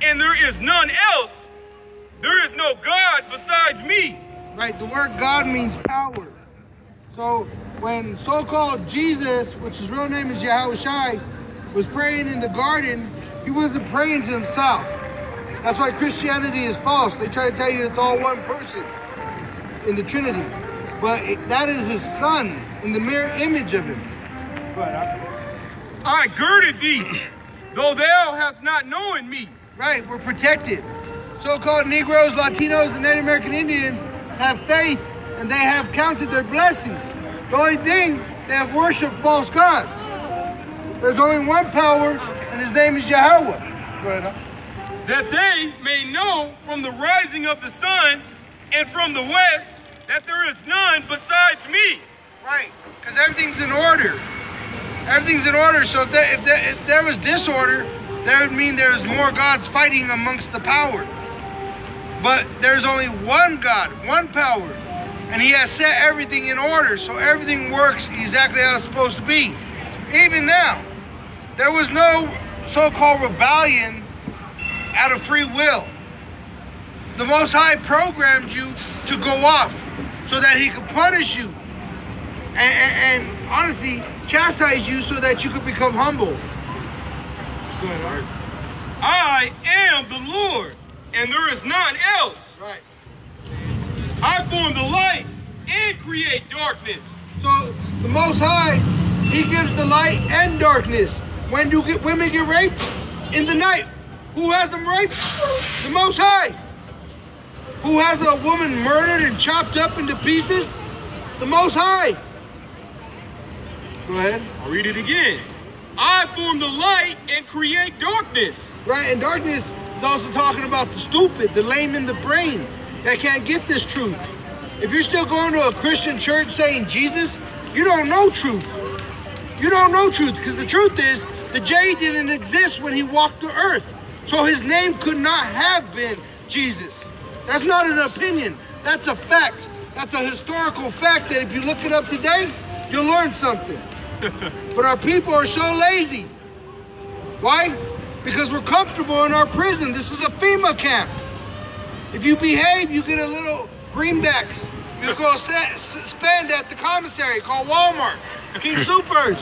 and there is none else. There is no God besides me. Right, the word God means power. So when so-called Jesus, which his real name is Yahushai, was praying in the garden, he wasn't praying to himself. That's why Christianity is false. They try to tell you it's all one person in the Trinity. But that is his son in the mirror image of him. I girded thee, though thou hast not known me. Right, we're protected. So-called Negroes, Latinos, and Native American Indians have faith and they have counted their blessings. The only thing, they have worshiped false gods. There's only one power, and his name is Yahweh. That they may know from the rising of the sun and from the west that there is none besides me. Right, because everything's in order. Everything's in order, so if there was disorder, that would mean there's more gods fighting amongst the power. But there's only one God, one power, and he has set everything in order, so everything works exactly how it's supposed to be. Even now, there was no so-called rebellion out of free will. The Most High programmed you to go off so that he could punish you and honestly chastise you so that you could become humble. Go ahead, Art. I am the Lord, and there is none else. Right. I form the light and create darkness. So the Most High, he gives the light and darkness. When do women get raped? In the night. Who has them raped? The Most High. Who has a woman murdered and chopped up into pieces? The Most High. Go ahead. I'll read it again. I form the light and create darkness. Right, and darkness is also talking about the stupid, the lame in the brain that can't get this truth. If you're still going to a Christian church saying Jesus, you don't know truth. You don't know truth, because the truth is the J didn't exist when he walked the earth. So his name could not have been Jesus. That's not an opinion. That's a fact. That's a historical fact that if you look it up today, you'll learn something. But our people are so lazy. Why? Because we're comfortable in our prison. This is a FEMA camp. If you behave, you get a little greenbacks. You go spend at the commissary called Walmart, King Supers.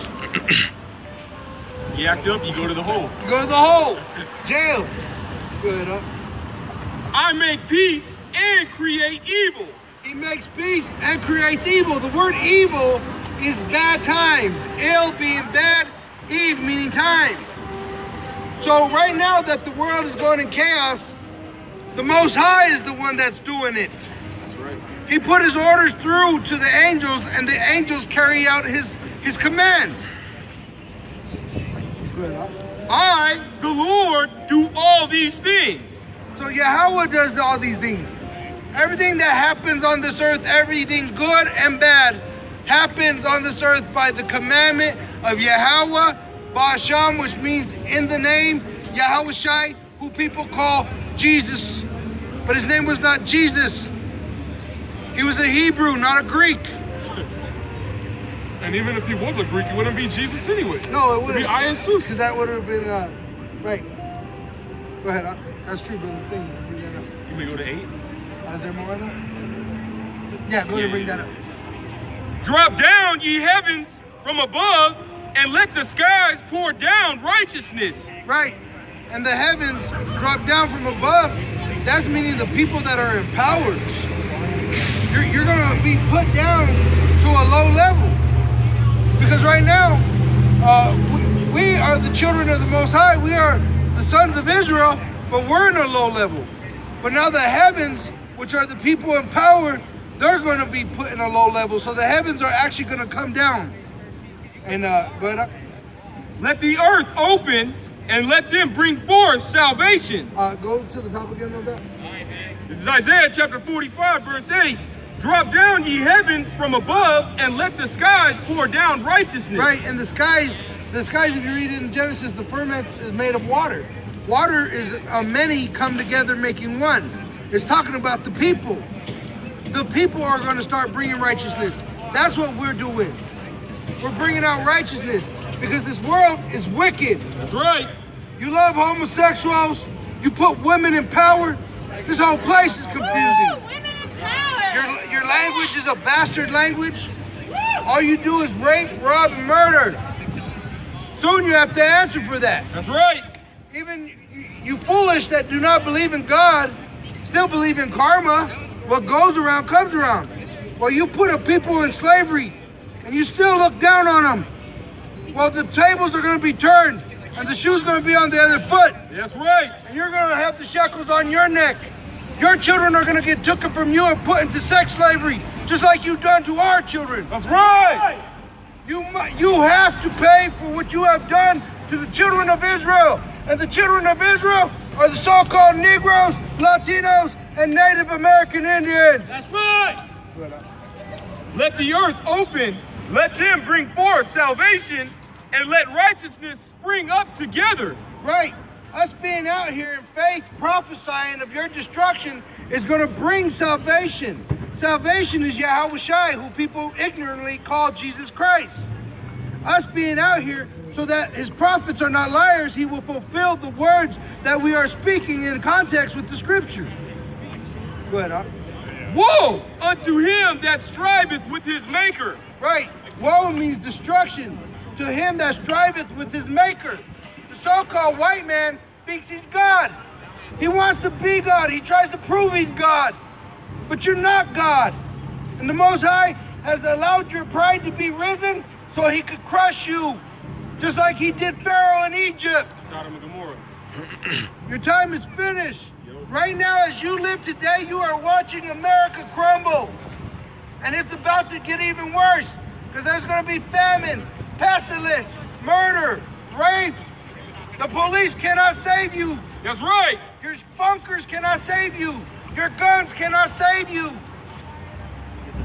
You act up, you go to the hole. You go to the hole. Jail. Good, huh? I make peace and create evil. He makes peace and creates evil. The word evil is bad times. Ill being bad, Eve meaning time. So right now that the world is going in chaos, the Most High is the one that's doing it. That's right. He put his orders through to the angels, and the angels carry out his commands. Good, huh? I, the Lord, do all these things. So Yahweh does all these things. Everything that happens on this earth, everything good and bad, happens on this earth by the commandment of Yahweh, Ba'asham, which means in the name, Yahushai, who people call Jesus. But his name was not Jesus. He was a Hebrew, not a Greek. And even if he was a Greek, it wouldn't be Jesus anyway. No, it wouldn't. It'd be Iesus. Because that would have been, right. Go ahead, that's true, but the thing, bring that up. You may go to 8. Is there more of that? Yeah, go ahead and bring that up. Drop down, ye heavens, from above, and let the skies pour down righteousness. Right. And the heavens drop down from above. That's meaning the people that are in power. You're going to be put down to a low level. Because right now, we are the children of the Most High. We are the sons of Israel, but we're in a low level. But now the heavens, which are the people in power, they're going to be put in a low level. So the heavens are actually going to come down. And let the earth open and let them bring forth salvation. Go to the top again, no doubt. This is Isaiah chapter 45, verse 8. Drop down, ye heavens, from above, and let the skies pour down righteousness. Right, and the skies, if you read it in Genesis, the firmament is made of water. Water is many come together making one. It's talking about the people. The people are going to start bringing righteousness. That's what we're doing. We're bringing out righteousness because this world is wicked. That's right. You love homosexuals. You put women in power. This whole place is confusing. Women in power. Your language is a bastard language. All you do is rape, rob, and murder. Soon you have to answer for that. That's right. Even you foolish that do not believe in God, still believe in karma. What goes around comes around. Well, you put a people in slavery and you still look down on them. Well, the tables are going to be turned and the shoe's going to be on the other foot. That's right. And you're going to have the shackles on your neck. Your children are going to get taken from you and put into sex slavery, just like you've done to our children. That's right. You have to pay for what you have done to the children of Israel. And the children of Israel are the so-called Negroes, Latinos, and Native American Indians. That's right. Let the earth open. Let them bring forth salvation, and let righteousness spring up together. Right. Us being out here in faith, prophesying of your destruction is going to bring salvation. Salvation is Yahweh Shai, who people ignorantly call Jesus Christ. Us being out here so that his prophets are not liars, he will fulfill the words that we are speaking in context with the scripture. Go ahead, huh? Woe unto him that striveth with his maker. Right. Woe means destruction to him that striveth with his maker. The so-called white man thinks he's God. He wants to be God. He tries to prove he's God. But you're not God. And the Most High has allowed your pride to be risen so he could crush you, just like he did Pharaoh in Egypt. Sodom and Gomorrah. Your time is finished. Right now, as you live today, you are watching America crumble. And it's about to get even worse, because there's going to be famine, pestilence, murder, rape. The police cannot save you. That's right. Your bunkers cannot save you. Your guns cannot save you.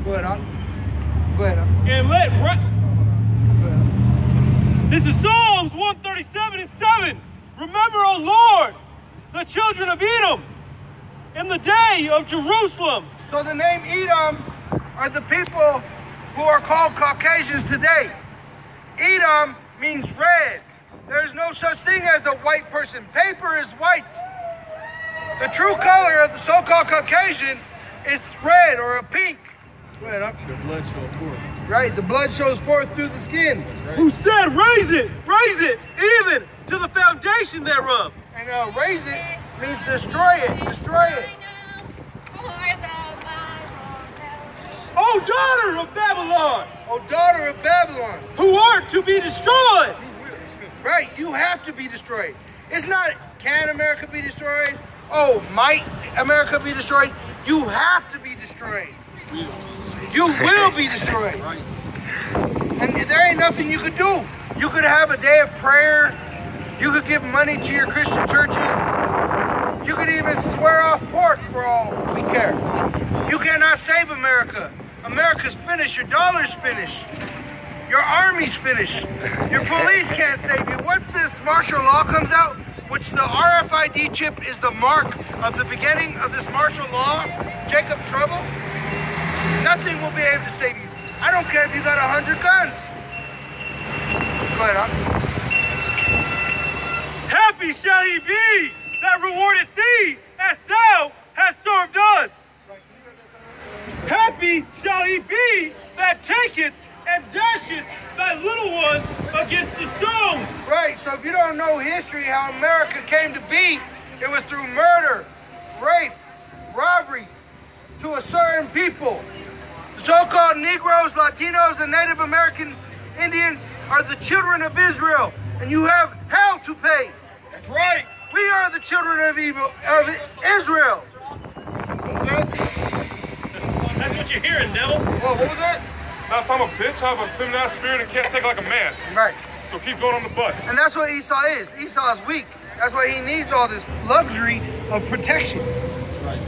Go ahead, huh? Go ahead, huh? And let Go ahead. This is Psalms 137:7. Remember, O Lord, the children of Edom in the day of Jerusalem. So the name Edom are the people who are called Caucasians today. Edom means red. There is no such thing as a white person. Paper is white. The true color of the so-called Caucasian is red or a pink. Go ahead, huh? The blood shows forth. Right, the blood shows forth through the skin. Right. Who said, raise it, even to the foundation thereof. And raise it means destroy it, destroy it. O daughter of Babylon, O daughter of Babylon, who art to be destroyed. Right, you have to be destroyed. It's not, can America be destroyed? Oh, might America be destroyed? You have to be destroyed. You will be destroyed. And there ain't nothing you could do. You could have a day of prayer. You could give money to your Christian churches. You could even swear off pork for all we care. You cannot save America. America's finished. Your dollar's finished. Your army's finished. Your police can't save you. Once this martial law comes out, which the RFID chip is the mark of the beginning of this martial law, Jacob's trouble, nothing will be able to save you. I don't care if you got 100 guns. Go ahead, huh? Happy shall he be that rewardeth thee as thou hast served us. Happy shall he be that taketh and dasheth thy little ones against the stones. Right, so if you don't know history, how America came to be, it was through murder, rape, robbery to a certain people. The so-called Negroes, Latinos, and Native American Indians are the children of Israel, and you have hell to pay. That's right. We are the children of Israel. What was that? That's what you're hearing, devil. Whoa, what was that? I'm a bitch. I have a feminine spirit and can't take like a man. Right. So keep going on the bus. And that's what Esau is. Esau is weak. That's why he needs all this luxury of protection. Right.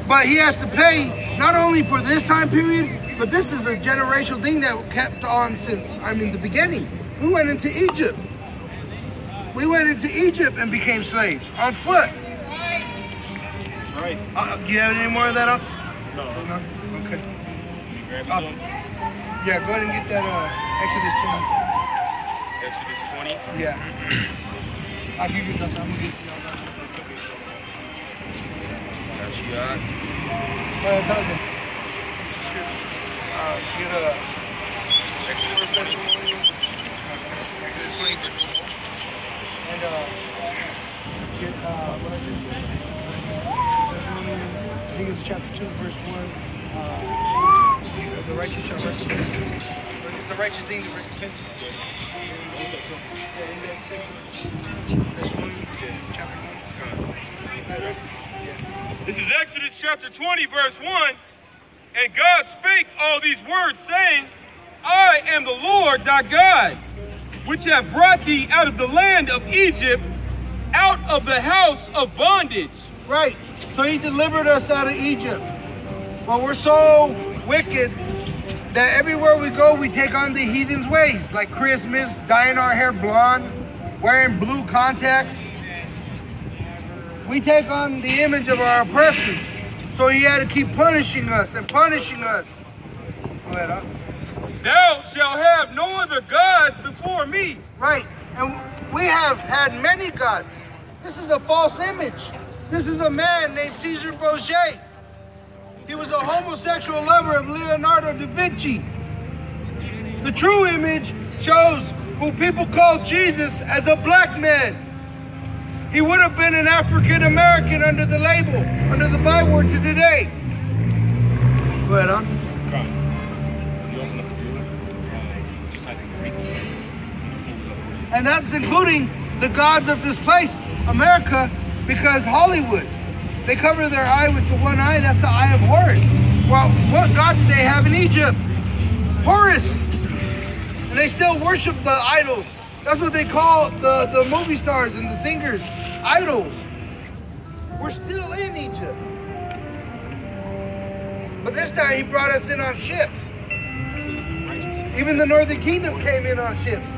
But he has to pay not only for this time period, but this is a generational thing that kept on since, the beginning. We went into Egypt. We went into Egypt and became slaves on foot. Right. Do you have any more of that up? No. Okay. Grab some. Yeah, go ahead and get that Exodus 20. Exodus 20? Yeah. I'll give you that. I'm gonna get you. God. Get Exodus 20. Exodus 20. And get what I just said. I think it's chapter 2, verse 1. The righteous shall recompense. It's a righteous thing to recompense. That's 1, chapter 1. This is Exodus chapter 20, verse 1. And God spake all these words, saying, I am the Lord thy God, which have brought thee out of the land of Egypt, out of the house of bondage. Right. So he delivered us out of Egypt. But we're so wicked that everywhere we go, we take on the heathen's ways, like Christmas, dyeing our hair blonde, wearing blue contacts. We take on the image of our oppressors. So he had to keep punishing us and punishing us. Go ahead, huh? Thou shalt have no other gods before me. Right. And we have had many gods. This is a false image. This is a man named Caesar Borgia. He was a homosexual lover of Leonardo da Vinci. The true image shows who people call Jesus as a black man. He would have been an African American under the label, under the byword to today. Go ahead, huh? And that's including the gods of this place, America, because Hollywood, they cover their eye with the one eye, that's the eye of Horus. Well, what god did they have in Egypt? Horus. And they still worship the idols. That's what they call the movie stars and the singers, idols. We're still in Egypt. But this time he brought us in on ships. Even the Northern Kingdom came in on ships.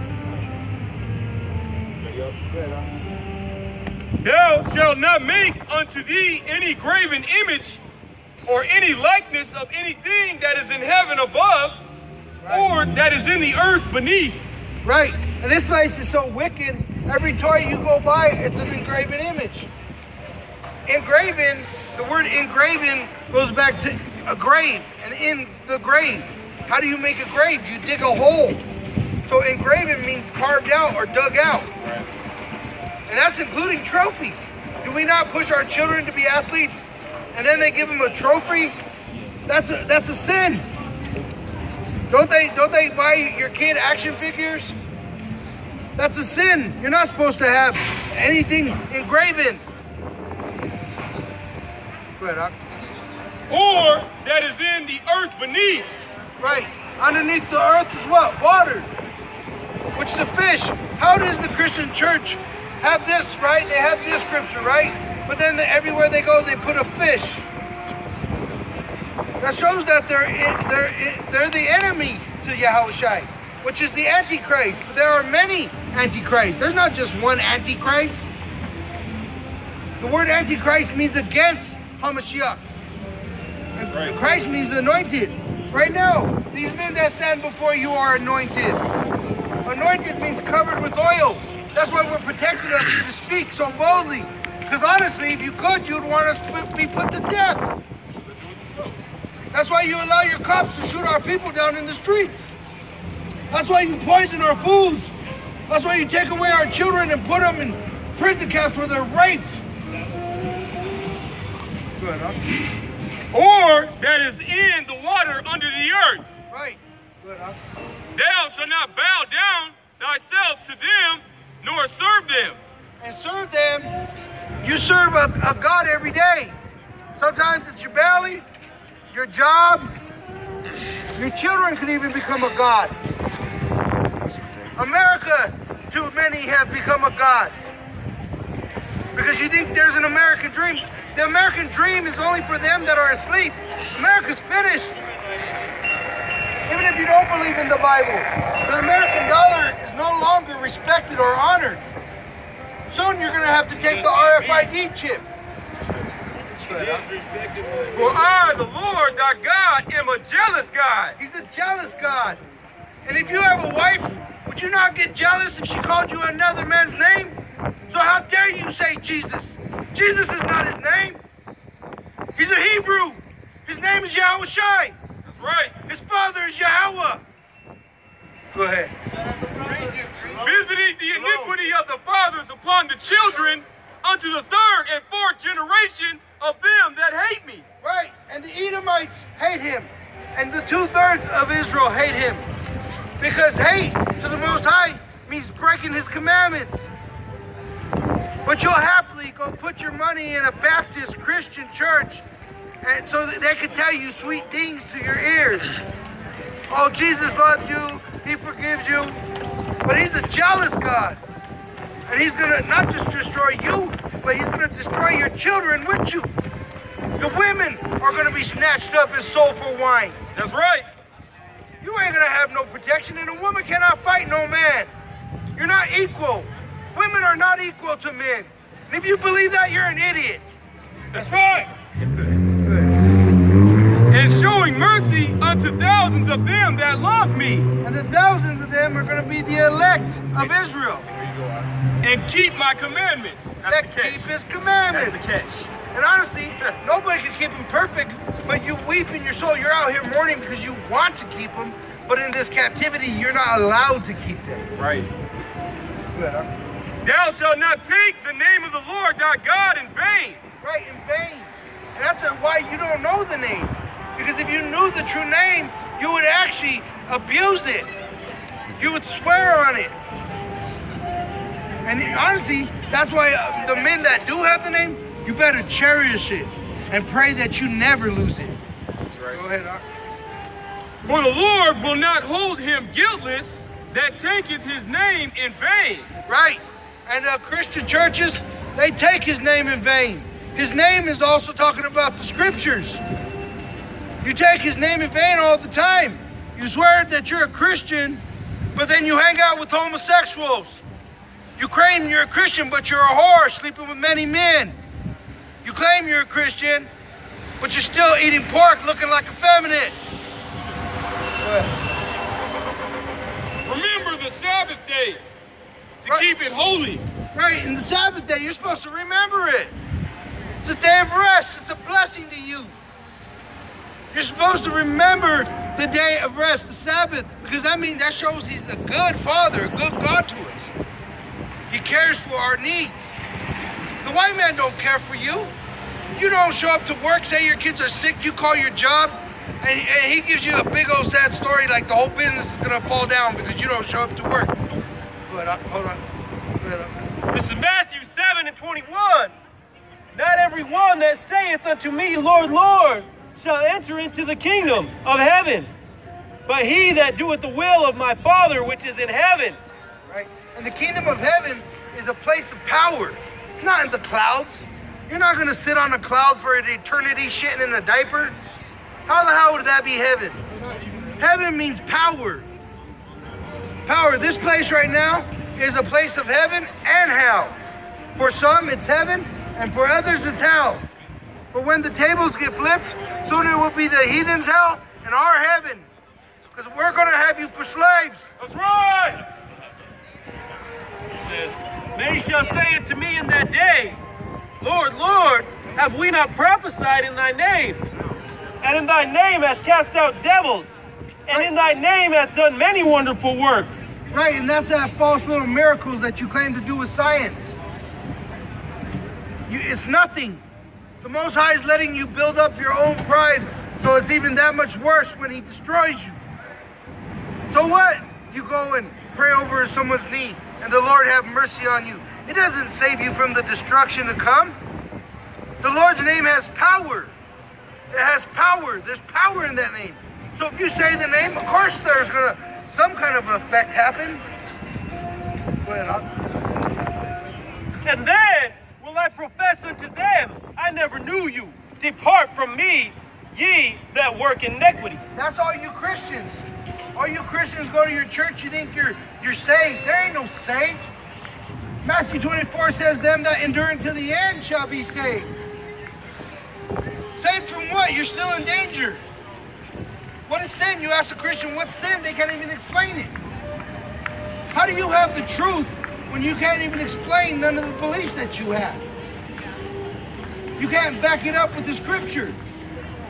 Thou shalt not make unto thee any graven image or any likeness of anything that is in heaven above, or that is in the earth beneath. Right. And this place is so wicked, every toy you go by, it's an engraven image. Engraven, the word engraven goes back to a grave, and in the grave. How do you make a grave? You dig a hole. So engraven means carved out or dug out. And that's including trophies. Do we not push our children to be athletes and then they give them a trophy? That's a sin. Don't they buy your kid action figures? That's a sin. You're not supposed to have anything engraven. Go ahead, Doc. Or that is in the earth beneath. Right. Underneath the earth is what? Water. Which is the fish. How does the Christian church have this, right? They have this scripture, right? But then everywhere they go, they put a fish. That shows that they're the enemy to Yahushua, which is the Antichrist. But there are many Antichrists. There's not just one Antichrist. The word Antichrist means against Hamashiach. Right. Christ means the anointed. Right now, these men that stand before you are anointed. Anointed means covered with oil. That's why we're protected of you to speak so boldly. Because honestly, if you could, you'd want us to be put to death. That's why you allow your cops to shoot our people down in the streets. That's why you poison our foods. That's why you take away our children and put them in prison camps where they're raped. Good, huh? Or that is in the water under the earth. Right. Good, huh? Thou shalt not bow down thyself to them, nor serve them. And serve them, you serve a God every day. Sometimes it's your belly, your job, your children can even become a God. America, too many have become a God. Because you think there's an American dream. The American dream is only for them that are asleep. America's finished. Even if you don't believe in the Bible, the American dollar is no longer respected or honored. Soon you're going to have to take the RFID chip. For I, the Lord thy God, am a jealous God. He's a jealous God. And if you have a wife, would you not get jealous if she called you another man's name? So how dare you say Jesus? Jesus is not his name. He's a Hebrew. His name is Yahweh Shai. That's right. His father is Yahweh. Go ahead. Visiting the iniquity of the fathers upon the children unto the third and fourth generation of them that hate me. Right, and the Edomites hate him, and the 2/3 of Israel hate him. Because hate to the Most High means breaking his commandments. But you'll happily go put your money in a Baptist Christian church and so that they can tell you sweet things to your ears. Oh, Jesus loves you, he forgives you, but he's a jealous God. And he's gonna not just destroy you, but he's gonna destroy your children with you. The women are gonna be snatched up and sold for wine. That's right. You ain't gonna have no protection, and a woman cannot fight no man. You're not equal. Women are not equal to men. And if you believe that, you're an idiot. That's right. And showing mercy unto thousands of them that love me. And the thousands of them are gonna be the elect of Israel. And keep my commandments. That keep his commandments. That's the catch. And honestly, nobody can keep them perfect, but you weep in your soul. You're out here mourning because you want to keep them, but in this captivity, you're not allowed to keep them. Right. Good, huh? Thou shalt not take the name of the Lord thy God in vain. Right, in vain. And that's why you don't know the name. Because if you knew the true name, you would actually abuse it. You would swear on it. And honestly, that's why the men that do have the name, you better cherish it and pray that you never lose it. That's right. Go ahead, Doc. For the Lord will not hold him guiltless that taketh his name in vain. Right. And Christian churches, they take his name in vain. His name is also talking about the scriptures. You take his name in vain all the time. You swear that you're a Christian, but then you hang out with homosexuals. You claim you're a Christian, but you're a whore sleeping with many men. You claim you're a Christian, but you're still eating pork looking like effeminate. Remember the Sabbath day to keep it holy. Right, and the Sabbath day, you're supposed to remember it. It's a day of rest. It's a blessing to you. You're supposed to remember the day of rest, the Sabbath, because that shows he's a good father, a good God to us. He cares for our needs. The white man don't care for you. You don't show up to work, say your kids are sick, you call your job, and he gives you a big old sad story like the whole business is gonna fall down because you don't show up to work. Hold on. This is Matthew 7:21. Not every one that saith unto me, Lord, Lord, shall enter into the kingdom of heaven, but he that doeth the will of my Father which is in heaven. Right? And the kingdom of heaven is a place of power. It's not in the clouds. You're not going to sit on a cloud for an eternity shitting in a diaper. How the hell would that be heaven? Heaven means power. Power. This place right now is a place of heaven and hell. For some, it's heaven, and for others, it's hell. But when the tables get flipped, soon it will be the heathen's hell and our heaven. Because we're going to have you for slaves. That's right. It says, many shall say unto me in that day, Lord, Lord, have we not prophesied in thy name? And in thy name hath cast out devils, and in thy name hath done many wonderful works. Right, and that's that false little miracles that you claim to do with science. It's nothing. The Most High is letting you build up your own pride, so it's even that much worse when he destroys you. So what? You go and pray over someone's knee, and the Lord have mercy on you. It doesn't save you from the destruction to come. The Lord's name has power. It has power. There's power in that name. So if you say the name, of course there's gonna some kind of an effect happen. Go ahead, And then will I profess unto them, I never knew you. Depart from me, ye that work iniquity. That's all you Christians. All you Christians go to your church, you think you're saved. There ain't no saved. Matthew 24 says, them that endure until the end shall be saved. Saved from what? You're still in danger. What is sin? You ask a Christian, what's sin? They can't even explain it. How do you have the truth when you can't even explain none of the beliefs that you have? You can't back it up with the scripture.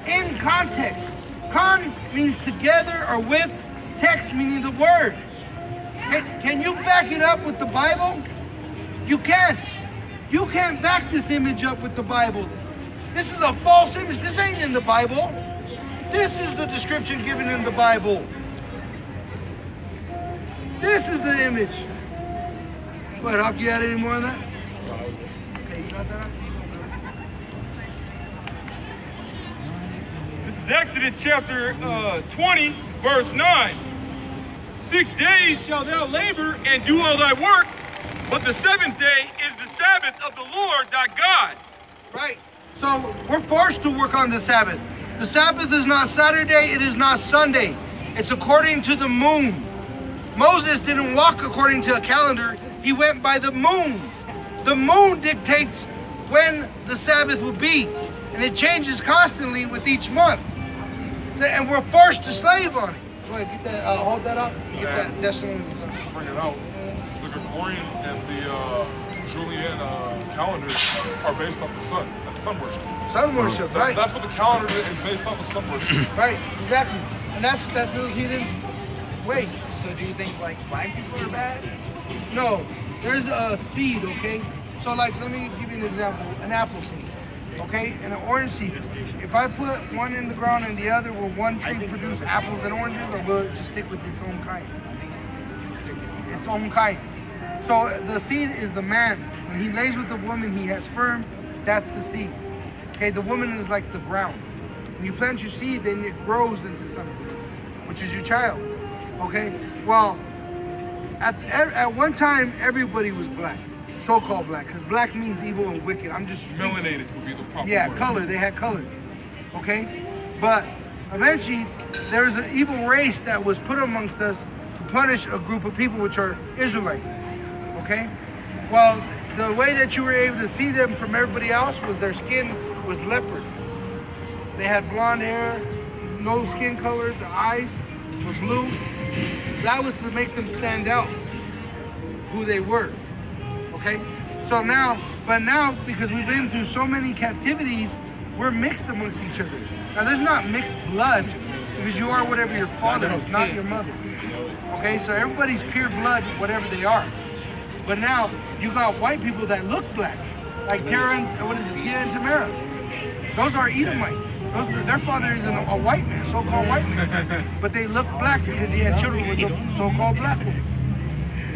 In context. Con means together or with. Text meaning the word. Can you back it up with the Bible? You can't. You can't back this image up with the Bible. This is a false image. This ain't in the Bible. This is the description given in the Bible. This is the image. What, Hawk, you had any more on that? Okay, you got that? This is Exodus chapter 20, verse 9. 6 days shalt thou labor and do all thy work, but the seventh day is the Sabbath of the Lord thy God. Right. So we're forced to work on the Sabbath. The Sabbath is not Saturday, it is not Sunday. It's according to the moon. Moses didn't walk according to a calendar, he went by the moon. The moon dictates when the Sabbath will be, and it changes constantly with each month. And we're forced to slave on it. Go ahead, get that, hold that up. Get that decimal. Bring it out. The Gregorian and the Julian calendars are based off the sun. That's sun worship. Sun worship, right? That's what the calendar is based off of, sun worship. Right, exactly. And that's those heathen ways. So do you think like black people are bad? No, there's a seed, okay? So like, let me give you an example. An apple seed, okay? And an orange seed. If I put one in the ground and the other, will one tree produce apples and oranges, or will it just stick with its own kind? Its own kind. So the seed is the man. When he lays with the woman, he has sperm. That's the seed. Okay, the woman is like the ground. When you plant your seed, then it grows into something, which is your child. Okay, well, at one time, everybody was black, so-called black, because black means evil and wicked. I'm just... Melanated would be the proper word. Color, they had color, okay? But eventually, there's an evil race that was put amongst us to punish a group of people, which are Israelites, okay? Well, the way that you were able to see them from everybody else was their skin was leopard. They had blonde hair, no skin color, the eyes were blue. That was to make them stand out who they were, okay? So now, but now, because we've been through so many captivities, we're mixed amongst each other. Now there's not mixed blood, because you are whatever your father is, not your mother. Okay, so everybody's pure blood, whatever they are. But now, you got white people that look black, like Tara and Tamara. Those are Edomite. Their father is a white man, so-called white man. But they look black because he had children with a so-called black woman.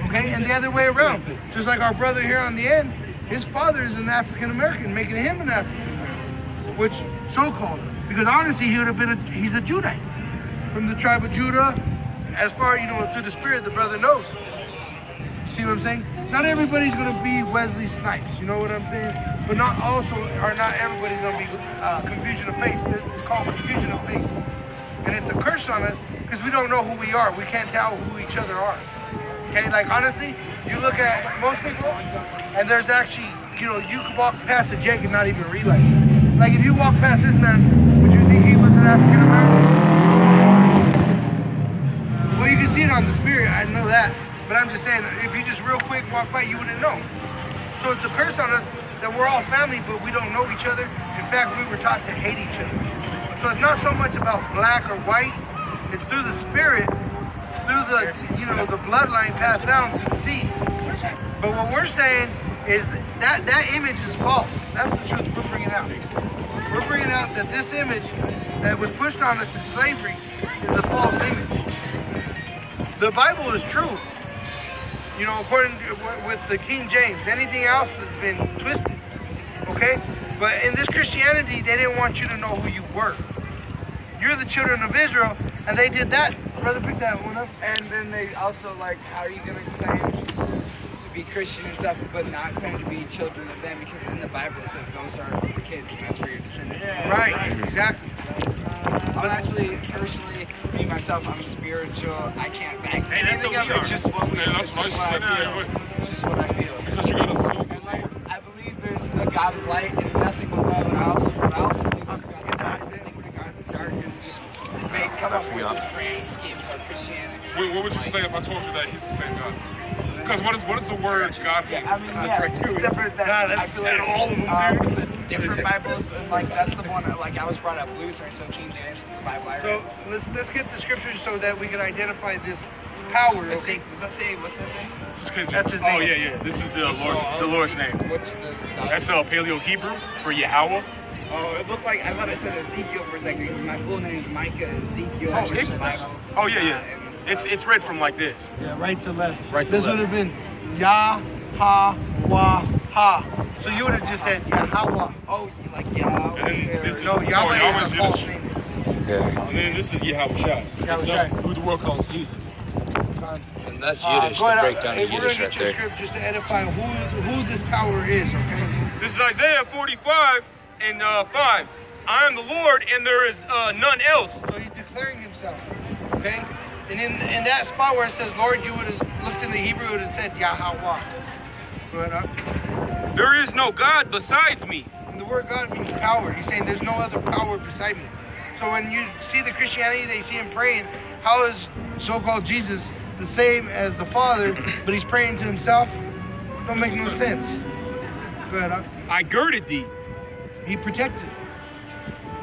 Okay, and the other way around. Just like our brother here on the end, his father is an African-American, making him an African-American. Which, so-called. Because honestly, he would have been he's a Judite. From the tribe of Judah, as far, through the spirit, the brother knows. See what I'm saying? Not everybody's going to be Wesley Snipes, you know what I'm saying? But not everybody's going to be confusion of face. It's called confusion of face. And it's a curse on us because we don't know who we are. We can't tell who each other are. Okay, like honestly, you look at most people, and there's actually, you could walk past a Jake and not even realize it. Like if you walk past this man, would you think he was an African American? Well, you can see it on the spirit, I know that. But I'm just saying, if you just real quick walk by, you wouldn't know. So it's a curse on us that we're all family, but we don't know each other. In fact, we were taught to hate each other. So it's not so much about black or white. It's through the spirit, through the, the bloodline passed down through the seed. But what we're saying is that image is false. That's the truth we're bringing out. We're bringing out that this image that was pushed on us in slavery is a false image. The Bible is true. According to with the King James, anything else has been twisted, okay? But in this Christianity, they didn't want you to know who you were. You're the children of Israel, and they did that. Brother, pick that one up. And then they also, how are you going to claim to be Christian and stuff, but not claim to be children of them? Because in the Bible it says those are the kids, and that's where you're descended from. Right, exactly. I'm actually, personally, me, myself, I'm spiritual. I can't back anything up. It's just what we that's what I feel. It's just what I feel. Because you got to And I believe there's a God of light and nothing but love. And I also believe there's a God of darkness. I think the God of darkness just come up with this grand scheme called Christianity. What would you say if I told you that he's the same God? Because what is the word God mean? Yeah, except for that. That's all of them, dude. different Bibles, and like that's the one. Like I was brought up Lutheran, so King James is the Bible I read. So let's get the scriptures so that we can identify this power. Does that say? What's that say? That's his Oh name. yeah. This is the Lord's name. What's the? That's Paleo Hebrew for Yahweh. Oh, it looked like I thought I said Ezekiel for a second. My full name is Micah Ezekiel. Oh, oh yeah. It's read from like this. Yeah, right to left. Right to this left. would have been Yah, Ha, Wah, Ha. So you would have just said Yahweh. Oh, like Yahweh. And then this is No, Yahweh is a false name. name. And then this is Yahweh Shai. Yahweh. Who the world calls Jesus. And that's Yiddish, Go the ahead. breakdown Hey, of we're going Yiddish to get right your there. script just to edify who this power is, okay? This is Isaiah 45 and 5. I am the Lord, and there is none else. So he's declaring himself, okay? And in that spot where it says Lord, you would have looked in the Hebrew, it would have said Yahweh. Go ahead. There is no God besides me. And the word God means power. He's saying there's no other power beside me. So when you see the Christianity, they see him praying, how is so-called Jesus the same as the Father, but he's praying to himself? Don't make no sense. Go ahead. I girded thee, He protected.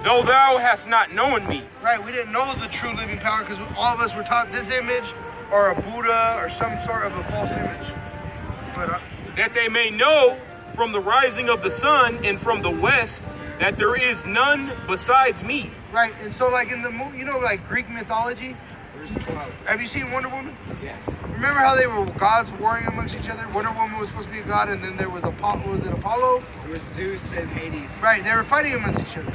though thou hast not known me. Right, we didn't know the true living power because all of us were taught this image or a Buddha or some sort of a false image. But That they may know from the rising of the sun and from the west that there is none besides me. right, and so like in the movie, you know, like Greek mythology. Have you seen Wonder Woman? Yes. Remember how they were gods warring amongst each other? Wonder Woman was supposed to be a god, and then there was Apollo. Was it Apollo? It was Zeus and Hades. Right, they were fighting amongst each other.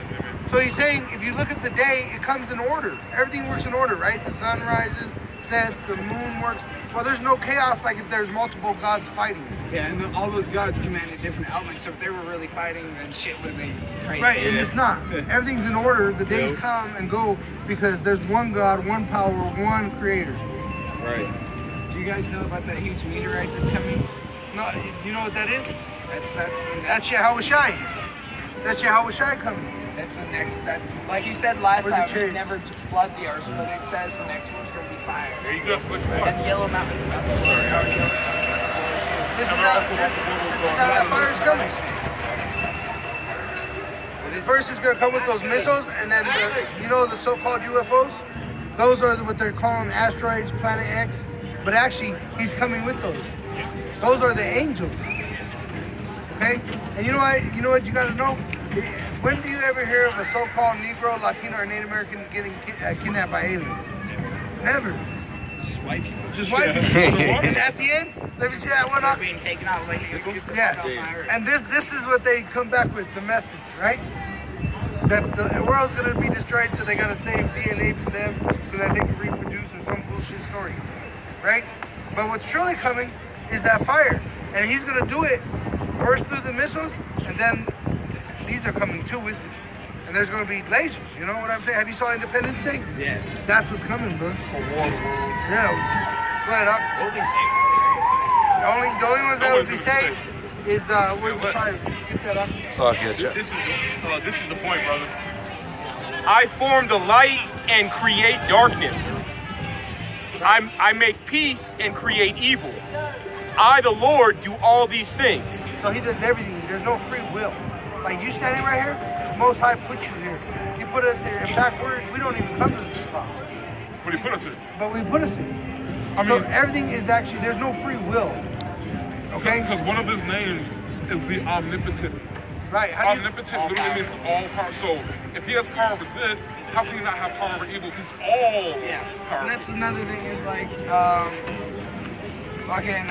So he's saying, if you look at the day, it comes in order. Everything works in order, right? The sun rises, sets, the moon works. Well, there's no chaos like if there's multiple gods fighting. Yeah, and all those gods commanded different elements. So if they were really fighting, then shit would have been crazy. Right, and it's not. Everything's in order. The days come and go because there's one God, one power, one creator. Right. Do you guys know about that huge meteorite that's coming? No, you know what that is? That's Yahweh Shai. That's Yahweh Shai coming. That's the next. That, like he said last Where's the time, he cherries? never flood the earth, but it says the next one's gonna be fire. There you go. And Yellow Mountain's about to start. This is how that fire is coming. First, it's going to come with those missiles, and then you know the so-called UFOs. Those are what they're calling asteroids, Planet X. But actually, he's coming with those. Those are the angels. Okay? And you know what? You know what you got to know? When do you ever hear of a so-called Negro, Latino, or Native American getting kidnapped by aliens? Never. Just white people. Just white people. And at the end, let me see that one up. Being taken out like this one. Yes. And this is what they come back with, the message, right? That the world's gonna be destroyed, so they gotta save DNA from them so that they can reproduce or some bullshit story, right? But what's truly coming is that fire, and he's gonna do it first through the missiles, and then these are coming too with it. And there's gonna be lasers. You know what I'm saying? Have you saw Independence Day? Yeah. That's what's coming, bro. Yeah. Go ahead, Huck. We'll be safe. The only ones that would be safe is where's the fire? Get that up. So I get you. This is the point, brother. I form the light and create darkness. I make peace and create evil. I, the Lord, do all these things. So he does everything. There's no free will. Like you standing right here, the Most High put you here. He put us here. In fact, we don't even come to this spot, But he put us here. but we put us here. I So mean, everything is actually, there's no free will. Okay? because one of his names is the omnipotent. Right. How do you, Omnipotent literally means all power. So if he has power over this, how can he not have power over evil? He's all Yeah. powerful. And that's another thing is like, fucking,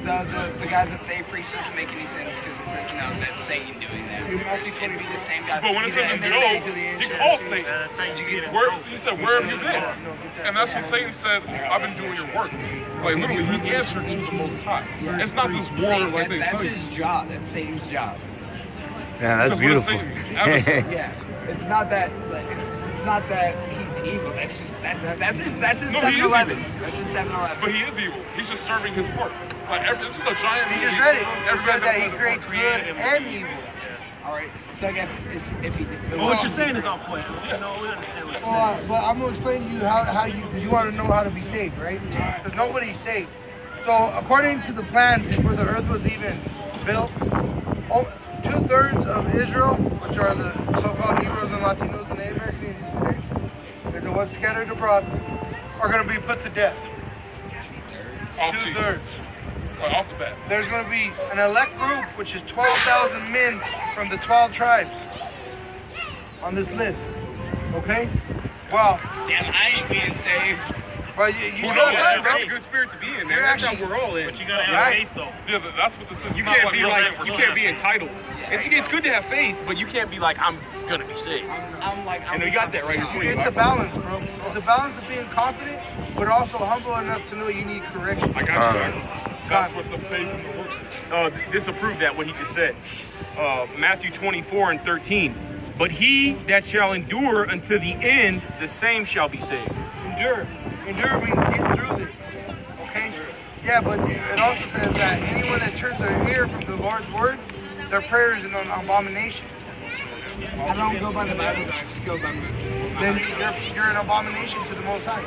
the guy that they preach doesn't make any sense because it says, no, that's Satan doing that. It can be the same guy. But when it says in they Job, say to the he ancient calls of Satan. That's how you see it. He said, where have you been? No, get that. And that's when Satan said, I've been doing your work. Like literally, he answered to the Most High. It's not this war like they That's say. his job. That's Satan's job. Yeah, that's Because what is beautiful. Satan? Adversary. Yeah. It's not that. It's not that he's evil. That's his No, he is 7-Eleven. evil. That's his 7-Eleven. But he is evil. He's just serving his work. Like this is a giant. He just read it. It Everybody said that he knows creates good and evil. All right. So I guess if he. Well, what you're saying is on point. You know, we understand what you're saying. But I'm gonna explain to you how you, because you want to know how to be saved, right? Because nobody's saved. So according to the plans before the earth was even built, 2 2/3 of Israel, which are the so-called Negroes and Latinos and Native American Indians today, and the ones scattered abroad, are going to be put to death. Off 2/3. Right off the bat. There's going to be an elect group, which is 12,000 men from the 12 tribes on this list. Okay? Well, Damn, I ain't being saved. well, you Who still knows? got, That's a bro. good spirit to be in, man. You're That's actually- how we're all in. But you gotta have Right. faith though. Yeah, that's what this is. You It's not can't be real like, faith you for can't sure. be entitled. It's good to have faith, but you can't be like, I'm gonna be saved. I'm like, And we got that right here. It's a balance, bro. It's a balance of being confident, but also humble enough to know you need correction. I got you, man. That's what the faith and the works is. Disapprove that, what he just said. Matthew 24:13. But he that shall endure unto the end, the same shall be saved. Endure. Endure means get through this. Okay? Yeah, but it also says that anyone that turns their ear from the Lord's word, their prayer is an abomination. I don't go by the Bible, I just go by Then you're an abomination to the Most High.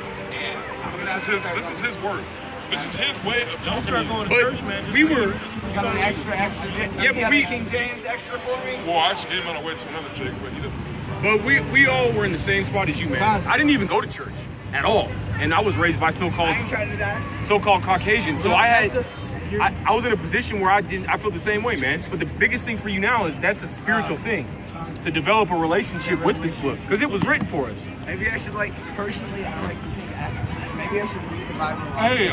This is his word. This is his way of Don't telling start you. going to But church, man. Just we read were- it. Just got an read it. extra. Yeah, but we- King James extra for me. Well, I actually gave him on the way to another Jake, but he doesn't. But we all were in the same spot as you, man. I didn't even go to church at all. And I was raised by I so-called ain't trying to die. Caucasians. So I That's had I was in a position where I feel the same way, man. But the biggest thing for you now is that's a spiritual thing. To develop a relationship with this book. Because it was written for us. Maybe I should, like, personally, I like to think, maybe I should read the Bible. Hey,